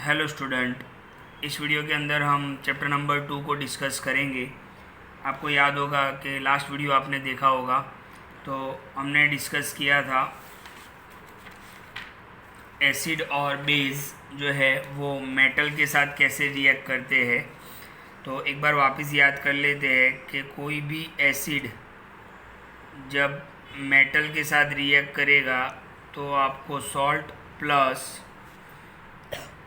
Hello student, इस video के अंदर हम चैप्टर नंबर 2 को डिस्कस करेंगे। आपको याद होगा कि लास्ट वीडियो आपने देखा होगा तो हमने डिस्कस किया था एसिड और बेस जो है वो मेटल के साथ कैसे रिएक्ट करते हैं। तो एक बार वापस याद कर लेते हैं कि कोई भी एसिड जब मेटल के साथ रिएक्ट करेगा तो आपको सॉल्ट प्लस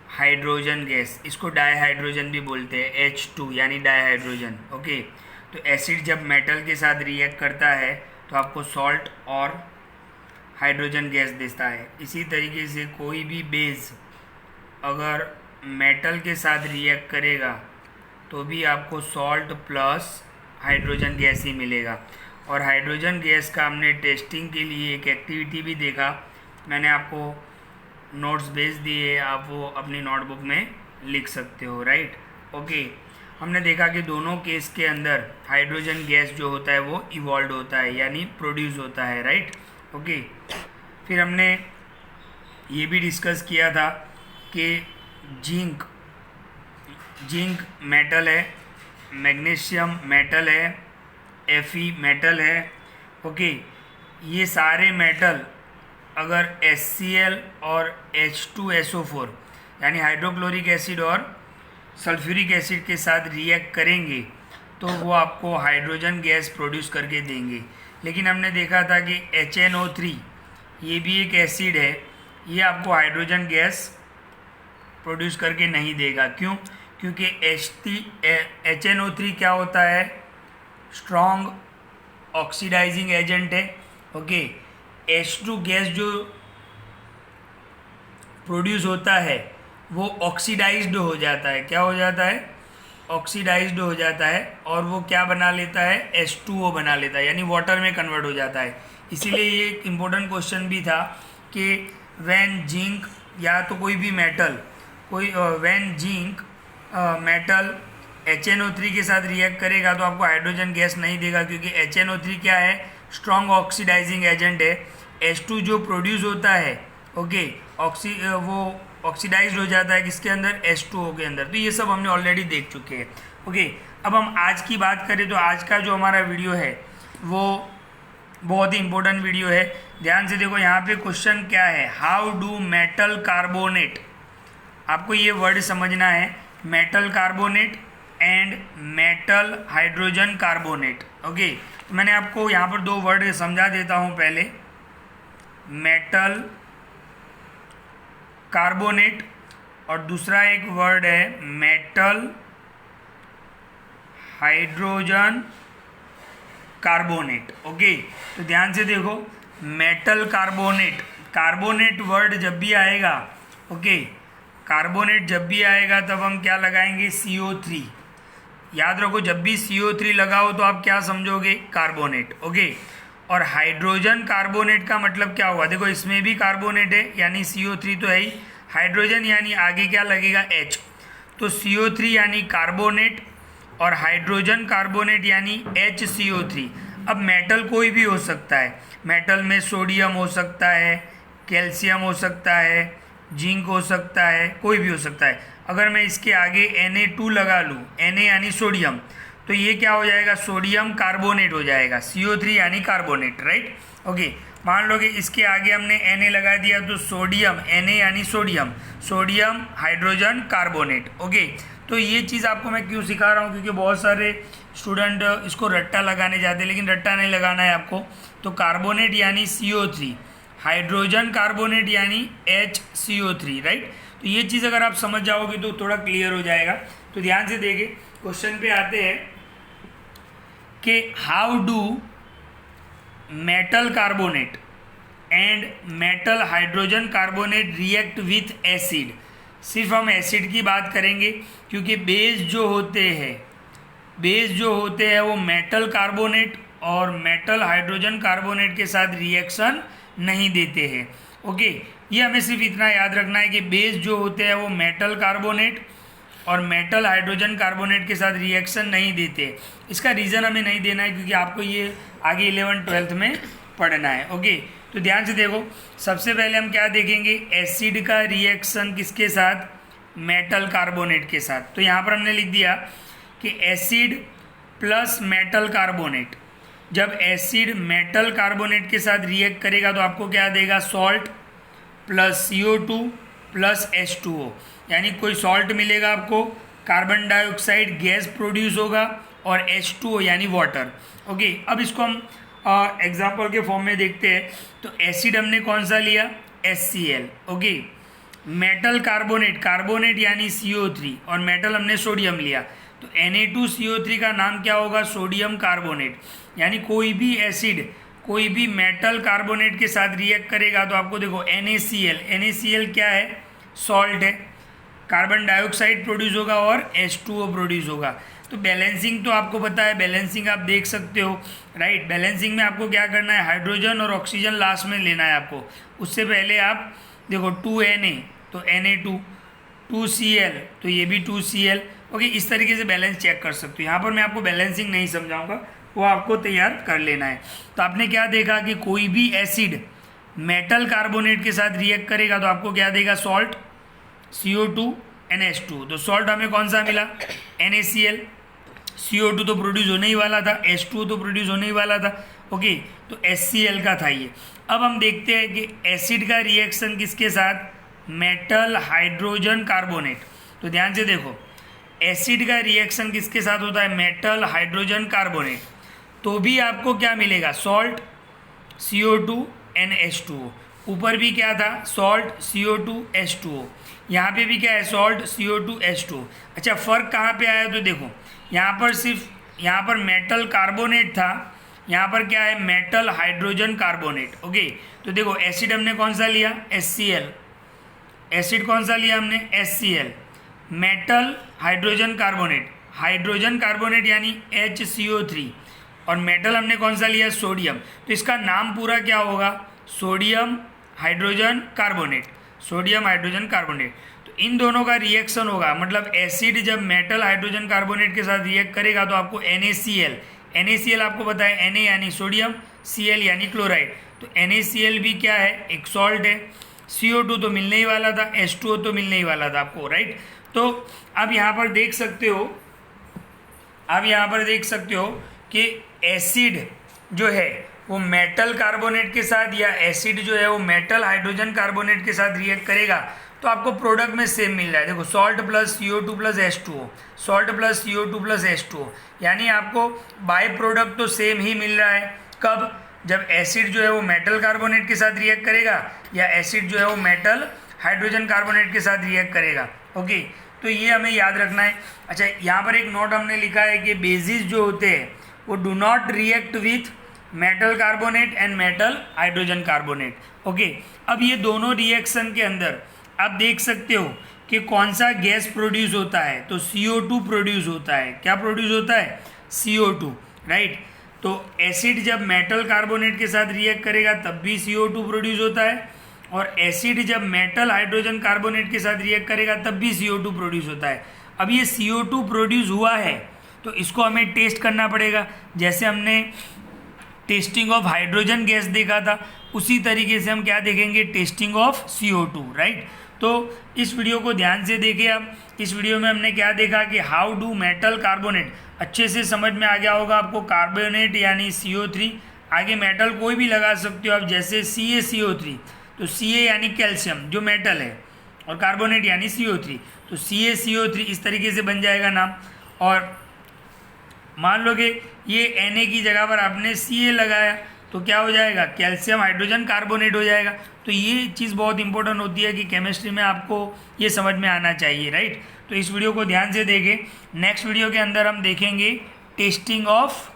हाइड्रोजन गैस, इसको डाईहाइड्रोजन भी बोलते हैं, H2 यानी डाईहाइड्रोजन। ओके, तो एसिड जब मेटल के साथ रिएक्ट करता है तो आपको सॉल्ट और हाइड्रोजन गैस देता है। इसी तरीके से कोई भी बेस अगर मेटल के साथ रिएक्ट करेगा तो भी आपको सॉल्ट प्लस हाइड्रोजन गैस ही मिलेगा। और हाइड्रोजन गैस का हमने टेस्टिंग के लिए एक एक्टिविटी भी देखा, मैंने आपको नोट्स भेज दिए, आप वो अपनी नोटबुक में लिख सकते हो। Right, okay. हमने देखा कि दोनों केस के अंदर हाइड्रोजन गैस जो होता है वो इवॉल्व होता है यानी प्रोड्यूस होता है। Right, okay. फिर हमने ये भी डिस्कस किया था कि जिंक मेटल है, मैग्नीशियम मेटल है, Fe मेटल है। ओके, ये सारे मेटल अगर HCl और H2SO4 यानी हाइड्रोक्लोरिक एसिड और सल्फ्यूरिक एसिड के साथ रिएक्ट करेंगे तो वो आपको हाइड्रोजन गैस प्रोड्यूस करके देंगे। लेकिन हमने देखा था कि HNO3 ये भी एक एसिड है, ये आपको हाइड्रोजन गैस प्रोड्यूस करके नहीं देगा। क्यों? क्योंकि HNO3 क्या होता है? स्ट्रॉन्ग ऑक्सीडाइजिंग एजेंट है। ओके, H2 गैस जो प्रोड्यूस होता है वो ऑक्सीडाइज्ड हो जाता है। क्या हो जाता है? ऑक्सीडाइज्ड हो जाता है और वो क्या बना लेता है? H2O बना लेता है यानी वाटर में कन्वर्ट हो जाता है। इसीलिए ये एक इम्पोर्टेंट क्वेश्चन भी था कि व्हेन जिंक या तो कोई भी metal when zinc metal HNO3 के साथ रिएक्ट करेगा तो आपको हाइड्रोजन गैस नहीं देगा, क्योंकि HNO3 क्या है? स्ट्रॉन्ग ऑक्सीडाइजिंग एजेंट है। H2 जो प्रोड्यूस होता है, ओके, वो ऑक्सीडाइज्ड हो जाता है किसके अंदर? H2O के अंदर। तो ये सब हमने ऑलरेडी देख चुके हैं। ओके, अब हम आज की बात करें तो आज का जो हमारा वीडियो है वो बहुत ही इंपॉर्टेंट वीडियो है। ध्यान से देखो, यहाँ पे क्वेश्चन क्या है? हाउ डू मेटल कार्बोनेट, आपको ये वर्ड समझना है, metal carbonate and metal hydrogen carbonate. Okay, तो मैंने आपको यहाँ पर दो वर्ड समझा देता हूँ। पहले मेटल कार्बोनेट और दूसरा एक वर्ड है मेटल हाइड्रोजन कार्बोनेट। ओके, तो ध्यान से देखो, मेटल कार्बोनेट, कार्बोनेट वर्ड जब भी आएगा, ओके, कार्बोनेट जब भी आएगा तब हम क्या लगाएंगे? CO3। याद रखो, जब भी CO3 लगाओ तो आप क्या समझोगे? कार्बोनेट। ओके, और हाइड्रोजन कार्बोनेट का मतलब क्या हुआ? देखो, इसमें भी कार्बोनेट है यानी CO3 तो है ही, हाइड्रोजन यानी आगे क्या लगेगा? H। तो CO3 यानी कार्बोनेट और हाइड्रोजन कार्बोनेट यानी HCO3। अब मेटल कोई भी हो सकता है, मेटल में सोडियम हो सकता है, कैल्शियम हो सकता है, जिंक हो सकता है, कोई भी हो सकता है। अगर मैं इसके आगे Na2 लगा लूँ, Na यानी सोडियम, तो ये क्या हो जाएगा? सोडियम कार्बोनेट हो जाएगा, CO3 यानी कार्बोनेट। Right, okay. मान लो कि इसके आगे हमने Na लगा दिया तो सोडियम, Na यानी sodium, sodium hydrogen carbonate. Okay, तो ये चीज़ आपको मैं क्यों सिखा रहा हूँ? क्योंकि बहुत सारे स्टूडेंट इसको रट्टा लगाने जाते हैं, लेकिन रट्टा नहीं लगाना है आपको। तो कार्बोनेट यानी CO3, हाइड्रोजन कार्बोनेट यानी HCO3। राइट, तो ये चीज़ अगर आप समझ जाओगे तो थोड़ा क्लियर हो जाएगा। तो ध्यान से देखिए, क्वेश्चन पे आते हैं कि how do metal carbonate and metal hydrogen carbonate react with acid. सिर्फ हम एसिड की बात करेंगे क्योंकि बेस जो होते हैं वो मेटल कार्बोनेट और मेटल हाइड्रोजन कार्बोनेट के साथ रिएक्शन नहीं देते हैं। ओके, ये हमें सिर्फ इतना याद रखना है कि बेस जो होते हैं वो मेटल कार्बोनेट और मेटल हाइड्रोजन कार्बोनेट के साथ रिएक्शन नहीं देते। इसका रीज़न हमें नहीं देना है क्योंकि आपको ये आगे 11th-12th में पढ़ना है। ओके, तो ध्यान से देखो, सबसे पहले हम क्या देखेंगे? एसिड का रिएक्शन किसके साथ? मेटल कार्बोनेट के साथ। तो यहाँ पर हमने लिख दिया कि एसिड प्लस मेटल कार्बोनेट, जब एसिड मेटल कार्बोनेट के साथ रिएक्ट करेगा तो आपको क्या देगा, salt plus CO2 plus H2O, यानी कोई सॉल्ट मिलेगा आपको, कार्बन डाइऑक्साइड गैस प्रोड्यूस होगा और H2O यानी वाटर। ओके, अब इसको हम एग्जाम्पल के फॉर्म में देखते हैं। तो एसिड हमने कौन सा लिया, HCl। Okay, metal carbonate, carbonate यानी CO3 और मेटल हमने सोडियम लिया, तो Na2CO3 का नाम क्या होगा, सोडियम कार्बोनेट। यानी कोई भी एसिड कोई भी मेटल कार्बोनेट के साथ रिएक्ट करेगा तो आपको देखो NaCl, NaCl क्या है, सॉल्ट है, कार्बन डाइऑक्साइड प्रोड्यूस होगा और H2O प्रोड्यूस होगा। तो बैलेंसिंग तो आपको पता है, बैलेंसिंग आप देख सकते हो, राइट। बैलेंसिंग में आपको क्या करना है, हाइड्रोजन और ऑक्सीजन लास्ट में लेना है आपको। उससे पहले आप देखो 2Na तो Na2, 2Cl तो ये भी 2Cl। ओके, इस तरीके से बैलेंस चेक कर सकते हो। यहाँ पर मैं आपको बैलेंसिंग नहीं समझाऊंगा, वो आपको तैयार कर लेना है। तो आपने क्या देखा कि कोई भी एसिड मेटल कार्बोनेट के साथ रिएक्ट करेगा तो आपको क्या देगा, सॉल्ट CO2 NH2। तो सॉल्ट हमें कौन सा मिला, NaCl, CO2 तो प्रोड्यूस होने ही वाला था, H2O तो प्रोड्यूस होने ही वाला था। ओके, तो HCl का था ये। अब हम देखते हैं कि एसिड का रिएक्शन किसके साथ, मेटल हाइड्रोजन कार्बोनेट। तो ध्यान से देखो, एसिड का रिएक्शन किसके साथ होता है, मेटल हाइड्रोजन कार्बोनेट। तो भी आपको क्या मिलेगा, सॉल्ट CO2 NH2O। ऊपर भी क्या था, सॉल्ट CO2 H2O, यहाँ पे भी क्या है, सॉल्ट CO2 H2O। अच्छा, फ़र्क कहाँ पे आया, तो देखो यहाँ पर सिर्फ यहाँ पर मेटल कार्बोनेट था, यहाँ पर क्या है, मेटल हाइड्रोजन कार्बोनेट। ओके, तो देखो एसिड हमने कौन सा लिया, HCl, एसिड कौन सा लिया हमने, HCl, metal hydrogen carbonate, hydrogen carbonate यानी HCO3, और मेटल हमने कौन सा लिया, सोडियम। तो इसका नाम पूरा क्या होगा, sodium hydrogen carbonate, sodium hydrogen carbonate. तो इन दोनों का रिएक्शन होगा, मतलब एसिड जब मेटल हाइड्रोजन कार्बोनेट के साथ रिएक्ट करेगा तो आपको NaCl, NaCl आपको पता है, Na यानी सोडियम, Cl यानी क्लोराइड। तो NaCl भी क्या है, एक सॉल्ट है, CO2 तो मिलने ही वाला था, H2O तो मिलने ही वाला था आपको, राइट। तो अब यहाँ पर देख सकते हो, अब यहाँ पर देख सकते हो कि एसिड जो है वो मेटल कार्बोनेट के साथ, या एसिड जो है वो मेटल हाइड्रोजन कार्बोनेट के साथ रिएक्ट करेगा तो आपको प्रोडक्ट में सेम मिल रहा है। देखो salt plus CO2 plus H2O, salt plus CO2 plus H2O, यानी आपको बाय प्रोडक्ट तो सेम ही मिल रहा है। कब, जब एसिड जो है वो मेटल कार्बोनेट के साथ रिएक्ट करेगा या एसिड जो है वो मेटल हाइड्रोजन कार्बोनेट के साथ रिएक्ट करेगा। ओके, तो ये हमें याद रखना है। अच्छा, यहाँ पर एक नोट हमने लिखा है कि बेसिस जो होते हैं वो do not react with metal carbonate and metal hydrogen carbonate. Okay, अब ये दोनों रिएक्शन के अंदर आप देख सकते हो कि कौन सा गैस प्रोड्यूस होता है, तो CO2 प्रोड्यूस होता है। क्या प्रोड्यूस होता है, CO2, राइट। तो एसिड जब मेटल कार्बोनेट के साथ रिएक्ट करेगा तब भी CO2 प्रोड्यूस होता है, और एसिड जब मेटल हाइड्रोजन कार्बोनेट के साथ रिएक्ट करेगा तब भी CO2 प्रोड्यूस होता है। अब ये CO2 प्रोड्यूस हुआ है तो इसको हमें टेस्ट करना पड़ेगा। जैसे हमने टेस्टिंग ऑफ हाइड्रोजन गैस देखा था, उसी तरीके से हम क्या देखेंगे, टेस्टिंग ऑफ CO2, राइट। तो इस वीडियो को ध्यान से देखिए आप। इस वीडियो में हमने क्या देखा कि हाउ डू मेटल कार्बोनेट, अच्छे से समझ में आ गया होगा आपको। कार्बोनेट यानी CO3, आगे मेटल कोई भी लगा सकते हो आप, जैसे CaCO3, तो Ca यानी कैल्शियम जो मेटल है, और कार्बोनेट यानी CO3, तो CaCO3 इस तरीके से बन जाएगा नाम। और मान लो कि ये Na की जगह पर आपने Ca लगाया तो क्या हो जाएगा, कैल्शियम हाइड्रोजन कार्बोनेट हो जाएगा। तो ये चीज़ बहुत इंपॉर्टेंट होती है कि केमिस्ट्री में आपको ये समझ में आना चाहिए, राइट। तो इस वीडियो को ध्यान से देखें। नेक्स्ट वीडियो के अंदर हम देखेंगे टेस्टिंग ऑफ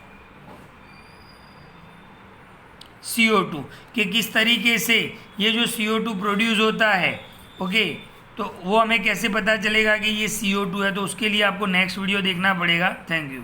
CO2 कि किस तरीके से ये जो CO2 प्रोड्यूस होता है। ओके, तो वो हमें कैसे पता चलेगा कि ये CO2 है, तो उसके लिए आपको नेक्स्ट वीडियो देखना पड़ेगा। Thank you.